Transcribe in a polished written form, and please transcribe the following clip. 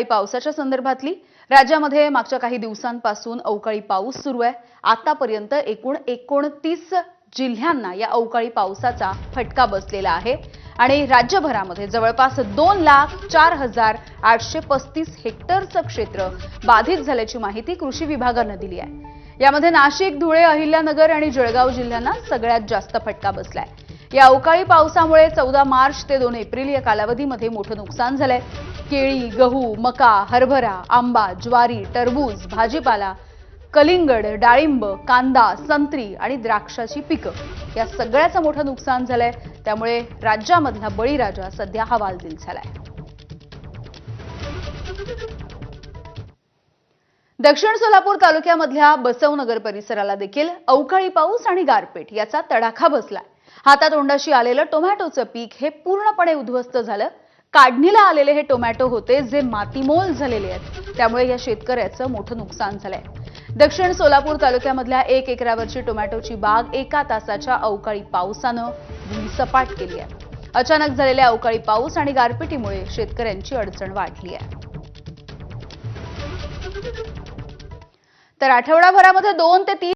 पावसाच्या संदर्भातली राज्यामध्ये मागच्या काही दिवसांपासून अवकाळी पाऊस सुरू आहे। आतापर्यंत एकूण 29 जिल्ह्यांना या अवकाळी पावसाचा फटका बसलेला आहे आणि राज्यभरामध्ये जवळपास 2,04,835 हेक्टरचं क्षेत्र बाधित झाल्याची माहिती कृषी विभागाने दिली आहे। यामध्ये नाशिक, धुळे, अहिल्यानगर आणि जळगाव जिल्ह्यांना सगळ्यात जास्त फटका बसलाय। या अवकाळी पावसामुळे 14 मार्च ते 2 एप्रिल या कालावधीमध्ये मोठं नुकसान झालंय। केळी, गहू, मका, हरभरा, आंबा, ज्वारी, टरबूज, भाजीपाला, कलिंगड, डाळिंब, कांदा, संत्री आणि द्राक्षाची पिकं या सगळ्याचं मोठं नुकसान झालंय। त्यामुळे राज्यामधला बळीराजा सध्या हवालदिल झालाय। दक्षिण सोलापूर तालुक्यामधल्या बसवनगर परिसराला देखील अवकाळी पाऊस आणि गारपीट याचा तडाखा बसलाय। हातातोंडाशी आलेलं टोमॅटोचं पीक हे पूर्णपणे उद्ध्वस्त झालं। काढणीला आलेले हे टोमॅटो होते जे मातीमोल झालेले आहेत। त्यामुळे या शेतकऱ्याचं मोठं नुकसान झालंय। दक्षिण सोलापूर तालुक्यामधल्या 1 एकरावरची टोमॅटोची बाग एका तासाच्या अवकाळी पावसानं भुईसपाट केली आहे। अचानक झालेल्या अवकाळी पाऊस आणि गारपिटीमुळे शेतकऱ्यांची अडचण वाढली आहे। तर आठवडाभरामध्ये 2 ते 3